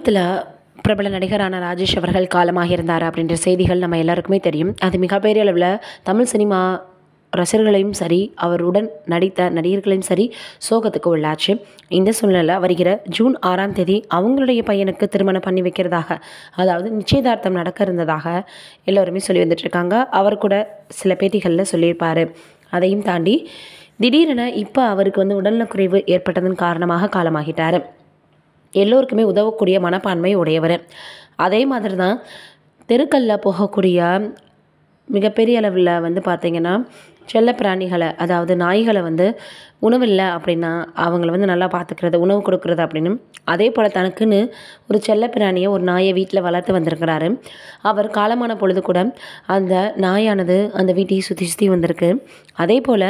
சமீபத்தில் பிரபல நடிகரான ராஜேஷ் அவர்கள் காலமாக இருந்தார் அப்படின்ற செய்திகள் நம்ம எல்லாருக்குமே தெரியும். அது மிகப்பெரிய அளவில் தமிழ் சினிமா ரசிகர்களையும் சரி, அவருடன் நடித்த நடிகர்களையும் சரி சோகத்துக்கு உள்ளாச்சு. இந்த சூழ்நிலையில் வருகிற ஜூன் 6ஆம் தேதி அவங்களுடைய பையனுக்கு திருமணம் பண்ணி வைக்கிறதாக, அதாவது நிச்சயதார்த்தம் நடக்க இருந்ததாக எல்லோருமே சொல்லி வந்துட்டுருக்காங்க. அவர் கூட சில பேட்டிகளில் சொல்லியிருப்பார். அதையும் தாண்டி திடீரென இப்போ அவருக்கு உடல்நலக்குறைவு ஏற்பட்டதன் காரணமாக காலமாகிட்டார். எல்லோருக்குமே உதவக்கூடிய மனப்பான்மை உடையவர். அதே மாதிரி தான் தெருக்களில் போகக்கூடிய மிகப்பெரிய அளவில் பார்த்திங்கன்னா செல்லப்பிராணிகளை, அதாவது நாய்களை உணவில்லை அப்படின்னா அவங்கள நல்லா பார்த்துக்கிறது, உணவு கொடுக்குறது அப்படின்னு, அதே போல் தனக்குன்னு ஒரு செல்லப்பிராணியை, ஒரு நாயை வீட்டில் வளர்த்து வந்திருக்கிறாரு. அவர் காலமான பொழுது கூட அந்த நாயானது அந்த வீட்டையை சுற்றி வந்திருக்கு. அதே போல்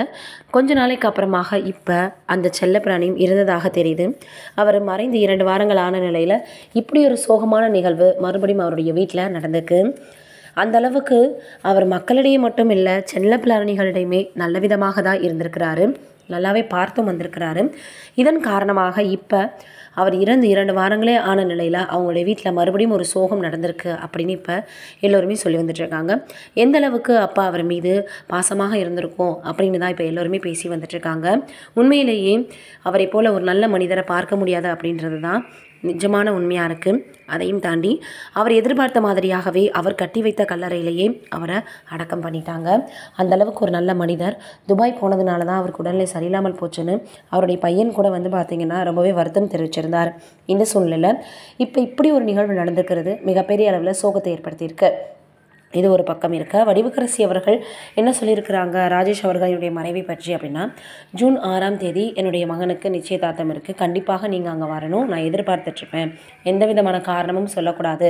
கொஞ்ச நாளைக்கு அப்புறமாக இப்போ அந்த செல்லப்பிராணியும் இருந்ததாக தெரியுது. அவர் மறைந்து 2 வாரங்கள் ஆன நிலையில் இப்படி ஒரு சோகமான நிகழ்வு மறுபடியும் அவருடைய வீட்டில் நடந்திருக்கு. அந்த அளவுக்கு அவர் மக்களிடையே மட்டும் இல்லை, செல்லப்பிராணிகளிடையுமே நல்ல விதமாக தான் இருந்திருக்கிறாரு, நல்லாவே பார்த்தும் வந்திருக்கிறாரு. இதன் காரணமாக இப்போ அவர் இறந்து 2 வாரங்களே ஆன நிலையில் அவங்களுடைய வீட்டில் மறுபடியும் ஒரு சோகம் நடந்திருக்கு அப்படின்னு இப்போ எல்லோருமே சொல்லி வந்துட்டுருக்காங்க. எந்த அளவுக்கு அப்பா அவர் மீது பாசமாக இருந்திருக்கும் அப்படின்னு தான் இப்போ எல்லோருமே பேசி வந்துட்டுருக்காங்க. உண்மையிலேயே அவரை போல் ஒரு நல்ல மனிதரை பார்க்க முடியாது அப்படின்றது தான் நிஜமான உண்மையாக இருக்குது. அதையும் தாண்டி அவர் எதிர்பார்த்த மாதிரியாகவே அவர் கட்டி வைத்த கல்லறையிலேயே அவரை அடக்கம் பண்ணிட்டாங்க. அந்தளவுக்கு ஒரு நல்ல மனிதர். துபாய் போனதுனால தான் அவருக்கு உடல்நிலை சரியில்லாமல் போச்சுன்னு அவருடைய பையன் கூட பார்த்திங்கன்னா ரொம்பவே வருத்தம் தெரிவிச்சிருந்தார். இந்த சூழ்நிலையில் இப்போ இப்படி ஒரு நிகழ்வு நடந்திருக்கிறது மிகப்பெரிய அளவில் சோகத்தை ஏற்படுத்தியிருக்கு. இது ஒரு பக்கம் இருக்க, வடிவுக்கரசி அவர்கள் என்ன சொல்லியிருக்கிறாங்க ராஜேஷ் அவர்களுடைய மறைவை பற்றி அப்படின்னா, ஜூன் 6ஆம் தேதி என்னுடைய மகனுக்கு நிச்சயதார்த்தம் இருக்குது, கண்டிப்பாக நீங்கள் அங்கே வரணும், நான் எதிர்பார்த்துட்ருப்பேன், எந்த விதமான காரணமும் சொல்லக்கூடாது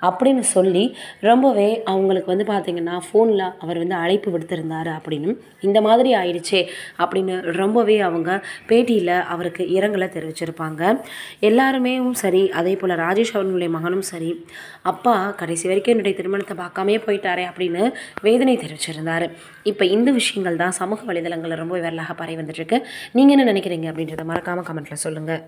அப்படின்னு சொல்லி ரொம்பவே அவங்களுக்கு பார்த்திங்கன்னா ஃபோனில் அவர் அழைப்பு விடுத்திருந்தார். அப்படின்னு இந்த மாதிரி ஆயிடுச்சே அப்படின்னு ரொம்பவே அவங்க பேட்டியில் அவருக்கு இரங்கலை தெரிவிச்சிருப்பாங்க. எல்லாருமே சரி, அதே போல் ராஜேஷ் அவர்களுடைய மகனும் சரி, அப்பா கடைசி வரைக்கும் என்னுடைய திருமணத்தை பார்க்காமே போயிட்டாரே அப்படின்னு வேதனை தெரிவிச்சிருந்தார். இப்போ இந்த விஷயங்கள் தான் சமூக வலைதளங்களில் ரொம்ப விரலாக பரவி வந்துட்டுருக்கு. நீங்கள் என்ன நினைக்கிறீங்க அப்படின்றத மறக்காமல் கமெண்ட்டில் சொல்லுங்கள்.